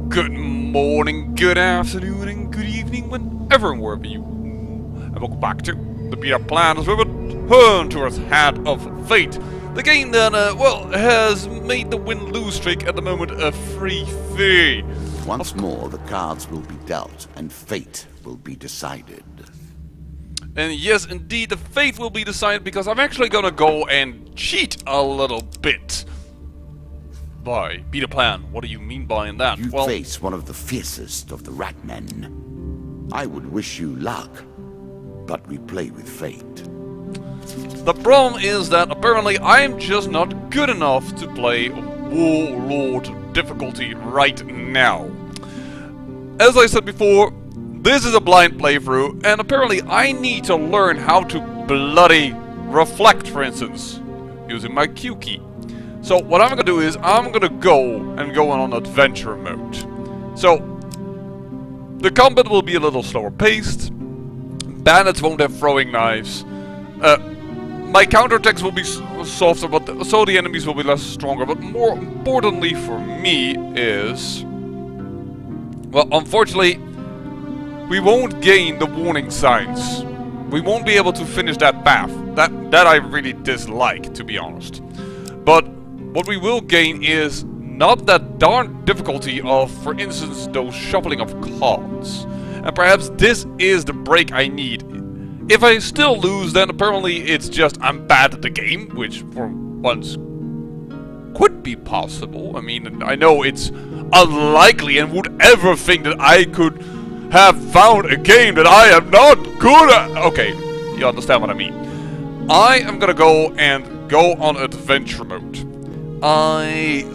Good morning, good afternoon, and good evening, whenever and wherever you. And welcome back to the Beta Plan as we return towards Hat of Fate. The game that, has made the win-lose streak at the moment a 3-3. Once more, the cards will be dealt, and fate will be decided. And yes, indeed, the fate will be decided because I'm actually gonna go and cheat a little bit. By Beta Plan, what do you mean by that? You face one of the fiercest of the Ratmen. I would wish you luck, but we play with fate. The problem is that apparently I'm just not good enough to play Warlord difficulty right now. As I said before, this is a blind playthrough, and apparently I need to learn how to bloody reflect, for instance, using my Q key. So what I'm gonna do is I'm gonna go on adventure mode. So the combat will be a little slower paced. Bandits won't have throwing knives. My counterattacks will be softer, but so the enemies will be less stronger. But more importantly for me is, well, unfortunately, we won't gain the warning signs. We won't be able to finish that path. That I really dislike, to be honest. But what we will gain is not that darn difficulty of, for instance, those shuffling of cards. And perhaps this is the break I need. If I still lose, then apparently it's just I'm bad at the game, which for once could be possible. I mean, I know it's unlikely and would ever think that I could have found a game that I am not good at. Okay, you understand what I mean. I am gonna go on adventure mode. I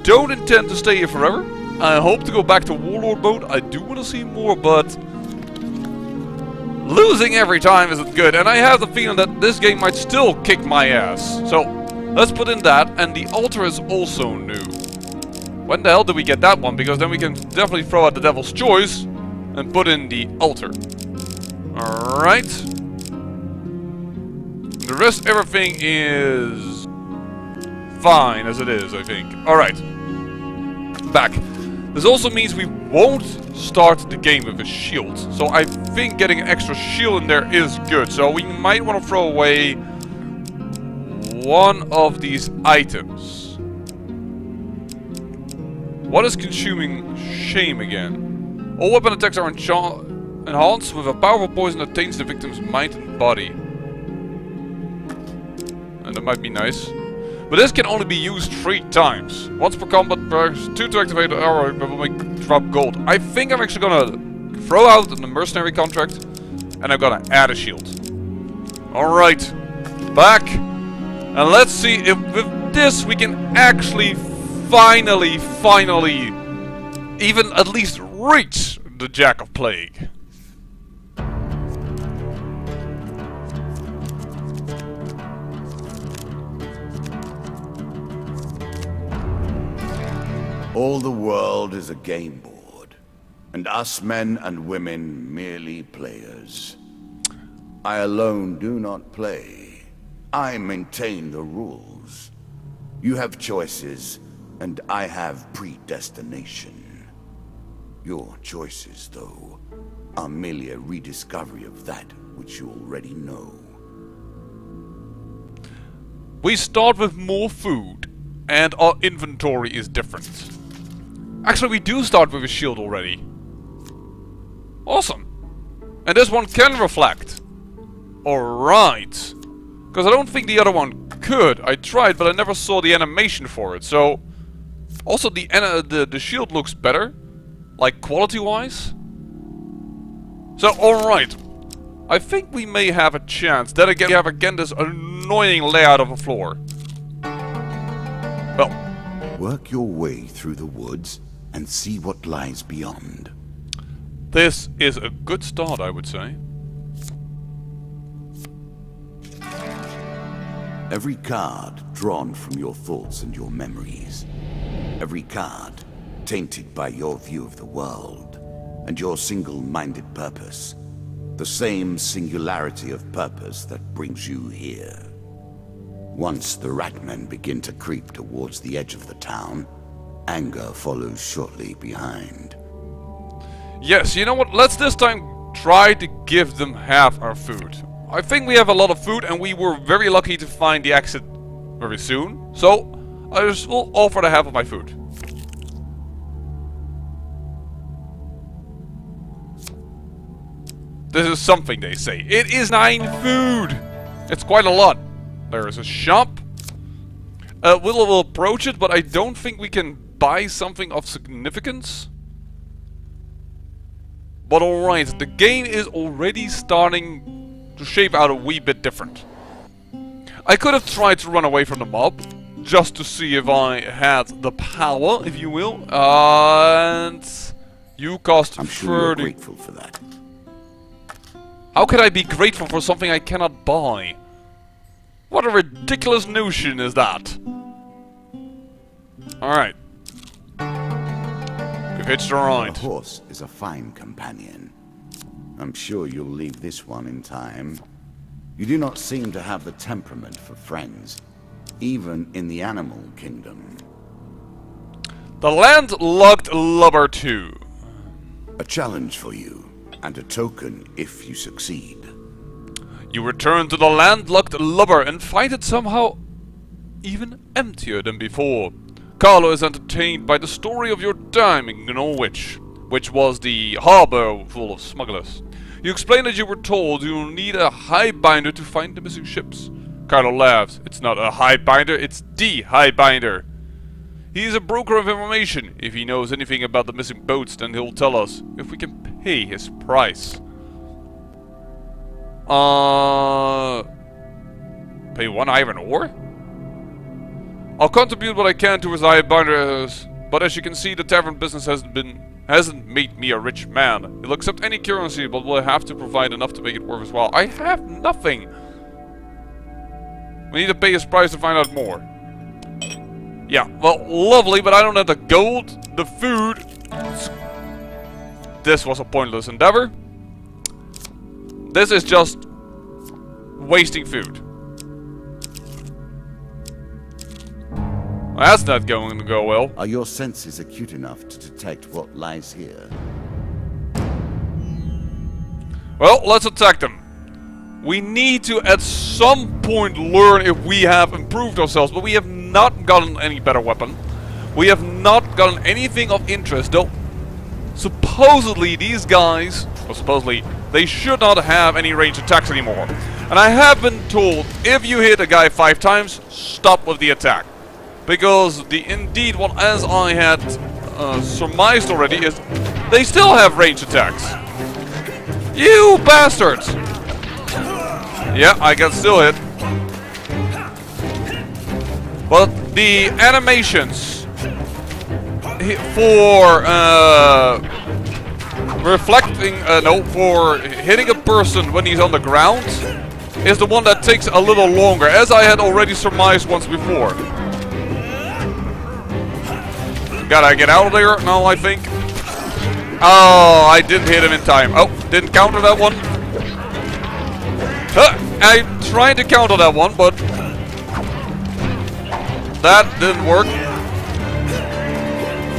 don't intend to stay here forever. I hope to go back to Warlord mode. I do want to see more, but losing every time isn't good. And I have the feeling that this game might still kick my ass. So let's put in that. And the altar is also new. When the hell did we get that one? Because then we can definitely throw out the Devil's Choice and put in the altar. Alright. The rest, everything is fine as it is, I think. Alright. Back. This also means we won't start the game with a shield. So I think getting an extra shield in there is good. So we might want to throw away one of these items. What is consuming shame again? All weapon attacks are enhanced with a powerful poison that taints the victim's mind and body. And that might be nice. But this can only be used 3 times. Once per combat, press 2 to activate the arrow, but will make drop gold. I think I'm actually gonna throw out the mercenary contract, and I'm gonna add a shield. Alright, back. And let's see if with this we can actually finally, even at least reach the Jack of Plague. All the world is a game board, and us men and women merely players. I alone do not play. I maintain the rules. You have choices, and I have predestination. Your choices, though, are merely a rediscovery of that which you already know. We start with more food, and our inventory is different. Actually, we do start with a shield already. Awesome. And this one can reflect. Alright. Because I don't think the other one could. I tried, but I never saw the animation for it. So, also the shield looks better. Like, quality-wise. So, alright. I think we may have a chance. Then again, we have again this annoying layout of a floor. Well. Work your way through the woods and see what lies beyond. This is a good start, I would say. Every card drawn from your thoughts and your memories. Every card tainted by your view of the world and your single-minded purpose. The same singularity of purpose that brings you here. Once the Ratmen begin to creep towards the edge of the town, Anger follows shortly behind. Yes, you know what? Let's this time try to give them half our food. I think we have a lot of food and we were very lucky to find the exit very soon. So, I just will offer the half of my food. This is something, they say. It is 9 food! It's quite a lot. There is a shop. We'll approach it, but I don't think we can buy something of significance. But alright, the game is already starting to shape out a wee bit different. I could have tried to run away from the mob, just to see if I had the power, if you will. And you cost I'm sure you're grateful for that. How could I be grateful for something I cannot buy? What a ridiculous notion is that? Alright. We've hitched a ride. A horse is a fine companion. I'm sure you'll leave this one in time. You do not seem to have the temperament for friends, even in the animal kingdom. The landlocked lubber 2. A challenge for you. And a token if you succeed. You return to the landlocked lubber and find it somehow even emptier than before. Carlo is entertained by the story of your time in Norwich, which was the harbor full of smugglers. You explain that you were told you will need a highbinder to find the missing ships. Carlo laughs. It's not a highbinder, it's the highbinder. He is a broker of information. If he knows anything about the missing boats, then he'll tell us if we can pay his price. Pay 1 iron ore? I'll contribute what I can to his highbinders, but as you can see, the tavern business hasn't made me a rich man. He'll accept any currency, but will have to provide enough to make it worth his while. I have nothing. We need to pay his price to find out more. Yeah, well, lovely, but I don't have the gold, the food. This was a pointless endeavor. This is just wasting food. That's not going to go well. Are your senses acute enough to detect what lies here? Well, let's attack them. We need to at some point learn if we have improved ourselves, but we have not gotten any better weapon. We have not gotten anything of interest, though supposedly these guys, or supposedly, they should not have any ranged attacks anymore. And I have been told, if you hit a guy 5 times, stop with the attack. Because indeed, what as I had surmised already is, they still have ranged attacks. You bastards! Yeah, I can still hit. But the animations for for hitting a person when he's on the ground is the one that takes a little longer, as I had already surmised once before. Gotta get out of there now, I think. Oh, I didn't hit him in time. Oh, didn't counter that one. I tried to counter that one, but that didn't work.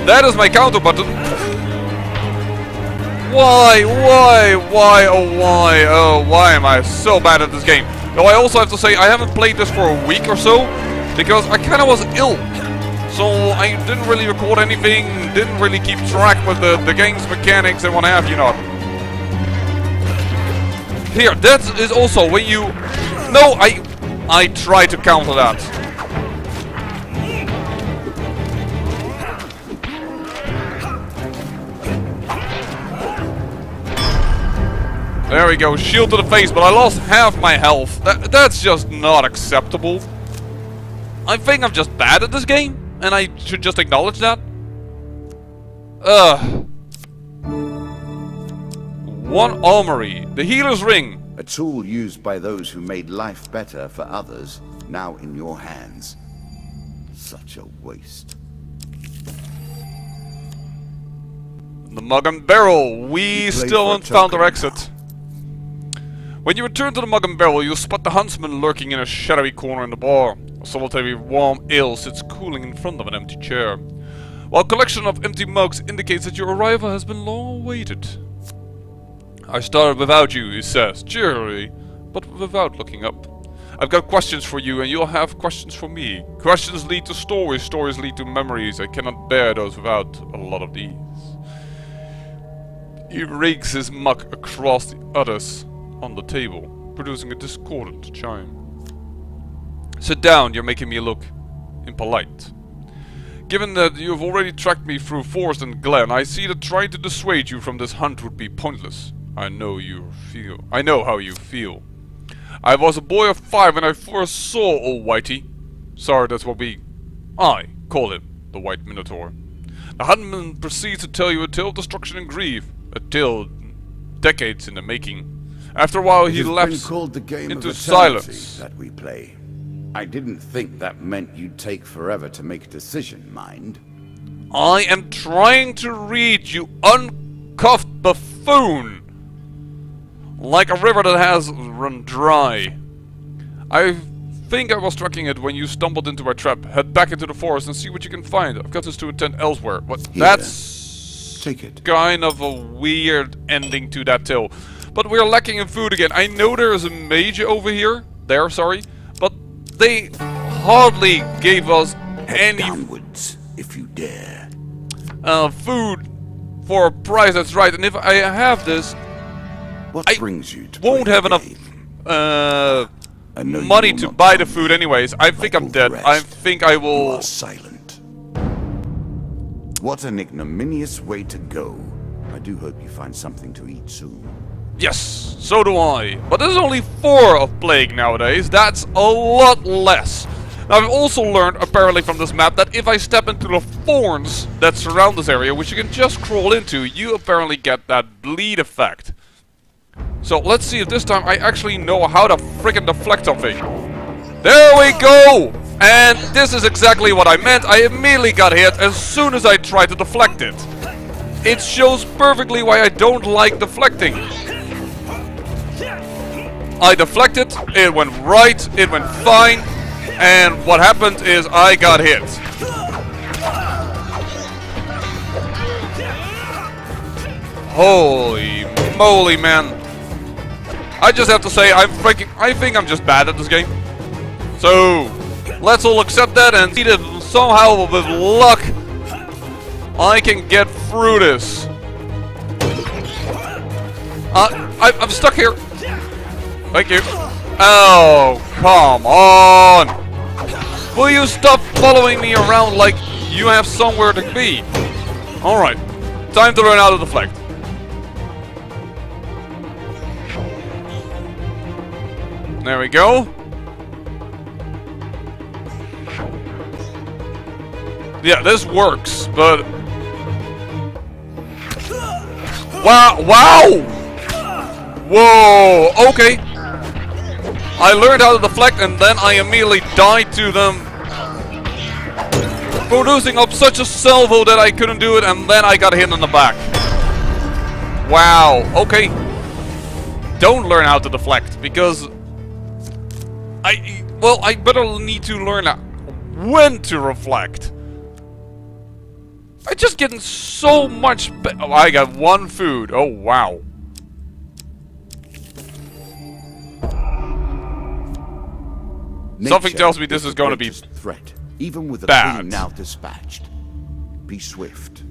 That is my counter button. Why, oh why am I so bad at this game? Though I also have to say I haven't played this for a week or so, because I kinda was ill. So I didn't really record anything, didn't really keep track with the game's mechanics and what have you not. Here, that is also when you... No, I try to counter that. There we go, shield to the face, but I lost half my health. That's just not acceptable. I think I'm just bad at this game, and I should just acknowledge that. One armory, the healer's ring. A tool used by those who made life better for others, now in your hands. Such a waste. The mug and barrel. We still haven't found our exit. When you return to the mug and barrel, you'll spot the huntsman lurking in a shadowy corner in the bar. A solitary warm ale sits cooling in front of an empty chair. while a collection of empty mugs indicates that your arrival has been long awaited. I started without you, he says, cheerily, but without looking up. I've got questions for you, and you'll have questions for me. Questions lead to stories, stories lead to memories. I cannot bear those without a lot of these. He rakes his mug across the others on the table, producing a discordant chime. Sit down, you're making me look impolite. Given that you have already tracked me through forest and glen, I see that trying to dissuade you from this hunt would be pointless. I know how you feel. I was a boy of 5 when I first saw old Whitey. Sorry, that's what I call him, the White Minotaur. The huntsman proceeds to tell you a tale of destruction and grief, a tale decades in the making. After a while, he lapses into silence. That we play. I didn't think that meant you'd take forever to make a decision, mind. I am trying to read, you uncuffed buffoon! Like a river that has run dry. I think I was tracking it when you stumbled into my trap. Head back into the forest and see what you can find. I've got this to attend elsewhere. What? Here, That's take it. Kind of a weird ending to that tale. But we're lacking in food again. I know there is a mage over here. Sorry. But they hardly gave us any downwards, if you dare. food for a price that's right. And if I have this, What brings you to won't play have the enough game? money to buy the food anyways. I think I'm dead. I think I You will... are silent. What an ignominious way to go. I do hope you find something to eat soon. Yes, so do I. But there's only 4 of plague nowadays. That's a lot less. Now I've also learned, apparently from this map, that if I step into the thorns that surround this area, which you can just crawl into, you apparently get that bleed effect. So let's see if this time I actually know how to frickin' deflect something. There we go! And this is exactly what I meant. I immediately got hit as soon as I tried to deflect it. It shows perfectly why I don't like deflecting. I deflected, it went right, it went fine, and what happened is I got hit. Holy moly, man. I just have to say, I think I'm just bad at this game. So, let's all accept that and see that somehow, with luck, I can get through this. I'm stuck here. Thank you. Oh, come on. Will you stop following me around like you have somewhere to be? Alright, time to learn how to deflect. There we go. Yeah, this works, but... Wow! Whoa, okay. I learned how to deflect and then I immediately died to them, producing up such a salvo that I couldn't do it, and then I got hit in the back. Wow, okay. Don't learn how to deflect, because I better need to learn when to reflect. I'm just getting so much oh, I got 1 food. Oh, wow. Something tells me this is going to be threat, even with a bad. queen now dispatched. Be swift.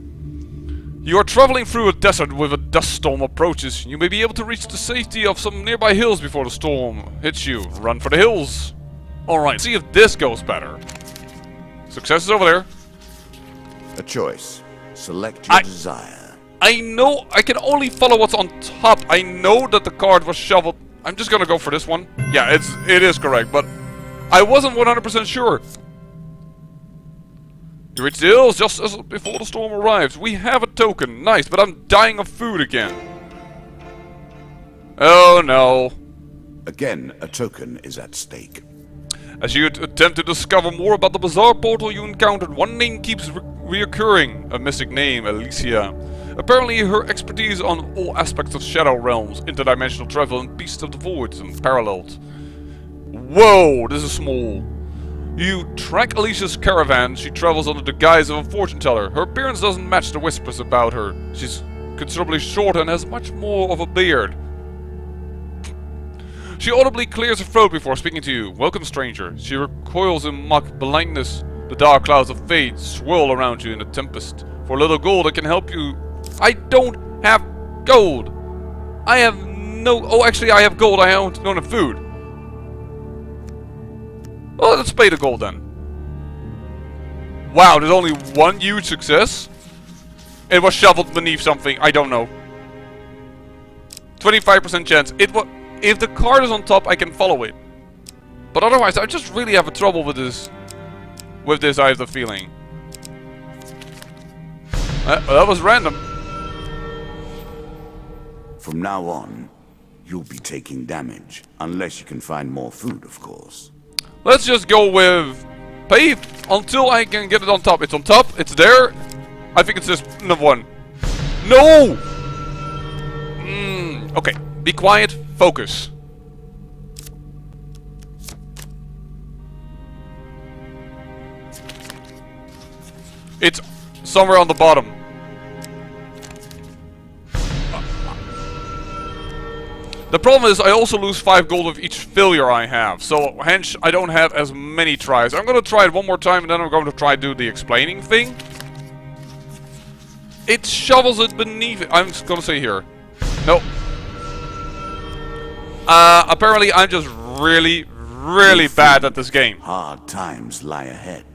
You are traveling through a desert with a dust storm approaches. You may be able to reach the safety of some nearby hills before the storm hits you. Run for the hills. Alright, see if this goes better. Success is over there. A choice. Select your desire. I know I can only follow what's on top. I know that the card was shoveled. I'm just gonna go for this one. Yeah, it is correct, but I wasn't 100% sure. You reach the hills just as before the storm arrives. We have a token. Nice, but I'm dying of food again. Oh no. Again, a token is at stake. As you attempt to discover more about the bizarre portal you encountered, one name keeps reoccurring. A mystic name, Alicia. Apparently her expertise on all aspects of Shadow Realms, interdimensional travel and beasts of the void is unparalleled. Whoa, this is small. You track Alicia's caravan. She travels under the guise of a fortune teller. Her appearance doesn't match the whispers about her. She's considerably shorter and has much more of a beard. She audibly clears her throat before speaking to you. Welcome, stranger. She recoils in mock blindness. The dark clouds of fate swirl around you in a tempest. For a little gold that can help you. I don't have gold. I have no... Oh, actually, I have gold. I don't have food. Well, let's pay the gold then. Wow, there's only one huge success. It was shoveled beneath something. I don't know. 25% chance. It was... If the card is on top, I can follow it. But otherwise, I just really have a trouble with this. With this, I have the feeling. That was random. From now on, you'll be taking damage. Unless you can find more food, of course. Let's just go with pay until I can get it on top. It's on top. It's there. I think it's just another one. No! Okay. Be quiet. Focus. It's somewhere on the bottom. The problem is I also lose 5 gold with each failure I have, so hence I don't have as many tries. I'm gonna try it one more time and then I'm going to try to do the explaining thing. It shovels it beneath it. I'm just gonna say here. No. Apparently I'm just really bad at this game. Hard times lie ahead.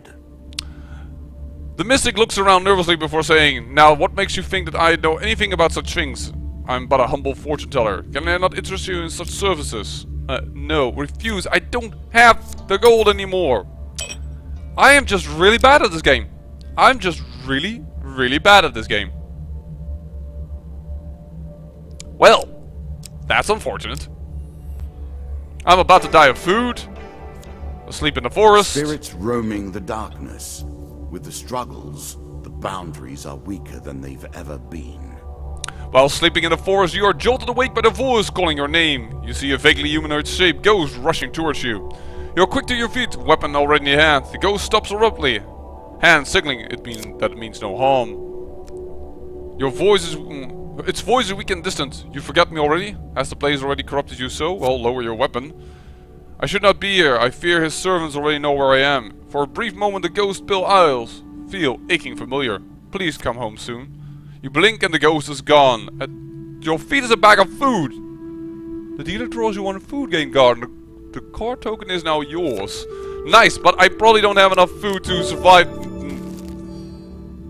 The mystic looks around nervously before saying, "Now what makes you think that I know anything about such things? I'm but a humble fortune teller. Can I not interest you in such services?" No, refuse. I don't have the gold anymore. I am just really bad at this game. I'm just really bad at this game. Well, that's unfortunate. I'm about to die of food, asleep in the forest. Spirits roaming the darkness. With the struggles, the boundaries are weaker than they've ever been. While sleeping in the forest, you are jolted awake by the voice calling your name. You see a vaguely humanoid shape ghost rushing towards you. You're quick to your feet, weapon already in your hand. The ghost stops abruptly, hand signaling it means no harm. Your voice is... its voice is weak and distant. You forget me already? Has the place already corrupted you so? Well, lower your weapon. I should not be here. I fear his servants already know where I am. For a brief moment the ghost pill eyes feel aching familiar. Please come home soon. You blink and the ghost is gone. At your feet is a bag of food. The dealer draws you on a food game card. The card token is now yours. Nice, but I probably don't have enough food to survive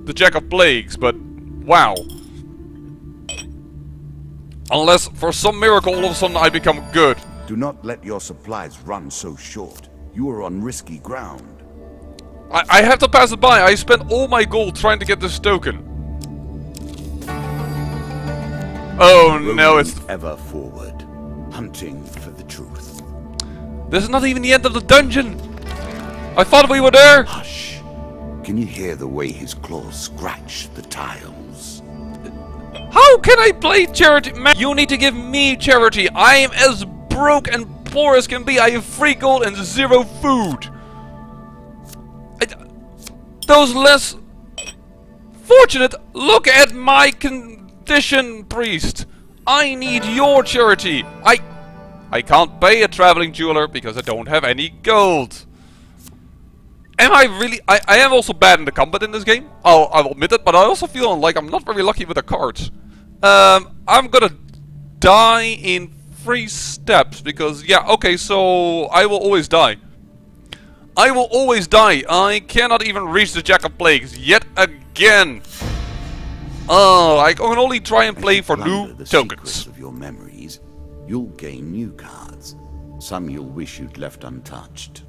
the Jack of Plagues, but wow. Unless for some miracle all of a sudden I become good. Do not let your supplies run so short. You are on risky ground. I have to pass it by. I spent all my gold trying to get this token. Oh no, it's ever forward, hunting for the truth. This is not even the end of the dungeon. I thought we were there. Hush. Can you hear the way his claws scratch the tiles? How can I play charity? Man, you need to give me charity. I am as broke and poor as can be. I have 3 gold and 0 food. Those less fortunate, look at my condition, priest. I need your charity. I can't pay a traveling jeweler because I don't have any gold. Am I really... I am also bad in the combat in this game. I'll admit it, but I also feel like I'm not very lucky with the cards. I'm gonna die in 3 steps because... Yeah, okay, so I will always die. I will always die. I cannot even reach the Jack of Plagues yet again. Oh, I can only try and play for new tokens. Of your memories, you'll gain new cards. Some you'll wish you'd left untouched.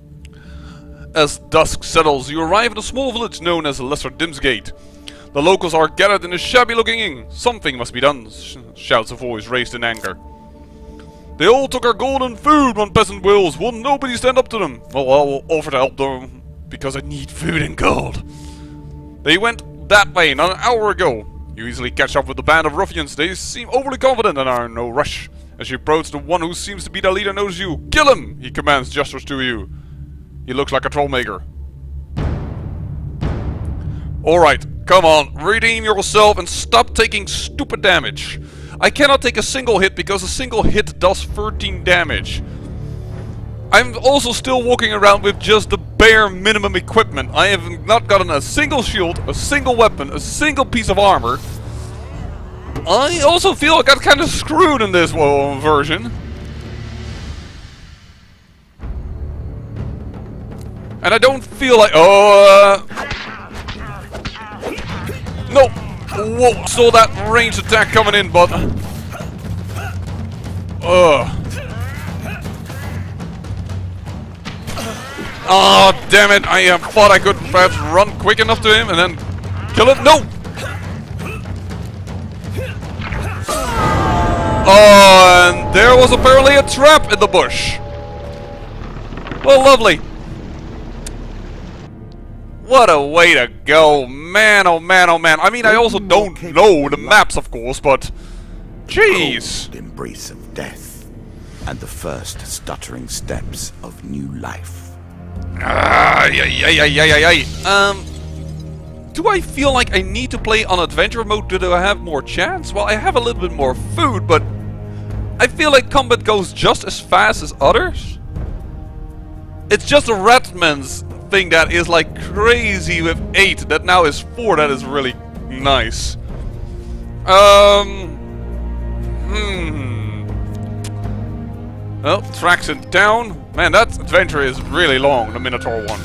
As dusk settles, you arrive at a small village known as Lesser Dimsgate. The locals are gathered in a shabby-looking inn. Something must be done, shouts a voice raised in anger. They all took our gold and food, one peasant wails. Will nobody stand up to them? Well, I will offer to help them, because I need food and gold. They went that way not an hour ago. You easily catch up with the band of ruffians. They seem overly confident and are in no rush. As you approach, the one who seems to be their leader knows you. Kill him! He commands, gestures to you. He looks like a trollmaker. Alright, come on, redeem yourself and stop taking stupid damage. I cannot take a single hit because a single hit does 13 damage. I'm also still walking around with just the bare minimum equipment. I have not gotten a single shield, a single weapon, a single piece of armor. I also feel I got kind of screwed in this version. And I don't feel like... No! Whoa, saw that ranged attack coming in, but... Oh, damn it! I thought I could perhaps run quick enough to him and then kill him. No! Oh, and there was apparently a trap in the bush. Well, lovely. What a way to go. Man, oh man, oh man. I mean, I also don't know the maps, of course, but... Jeez. Cold embrace of death. And the first stuttering steps of new life. Do I feel like I need to play on adventure mode? Do I have more chance? Well, I have a little bit more food, but I feel like combat goes just as fast as others. It's just a Redman's thing that is like crazy with 8, that now is 4, that is really nice. Well, tracks it down. Man, that adventure is really long, the Minotaur one.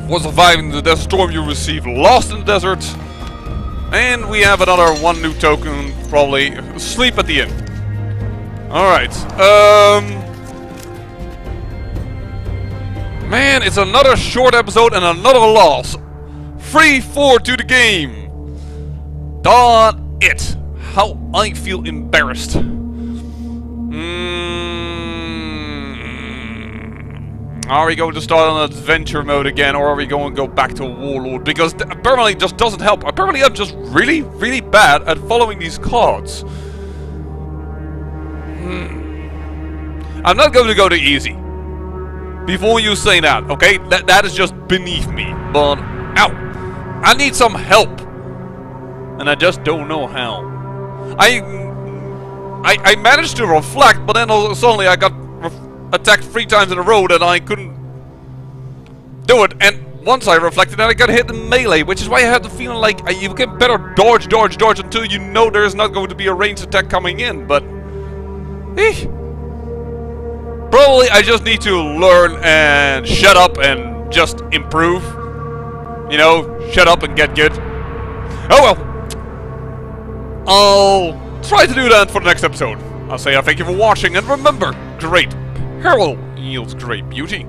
For surviving the death storm, you receive Lost in the Desert. And we have another 1 new token, probably. Sleep at the inn. Alright. Man, it's another short episode and another loss. 3-4 to the game. Darn it. How I feel embarrassed. Are we going to start on adventure mode again, or are we going to go back to Warlord? Because apparently it just doesn't help. Apparently I'm just really, really bad at following these cards. I'm not going to go to easy. Before you say that, okay? That is just beneath me. But, ow! I need some help! And I just don't know how. I managed to reflect, but then suddenly I got attacked 3 times in a row that I couldn't do it. And once I reflected, I got hit in melee, which is why I have the feeling like you can better dodge until you know there's not going to be a ranged attack coming in. But, probably I just need to learn and shut up and just improve. You know, shut up and get good. Oh well. I'll try to do that for the next episode. I'll say thank you for watching, and remember, great peril yields great beauty.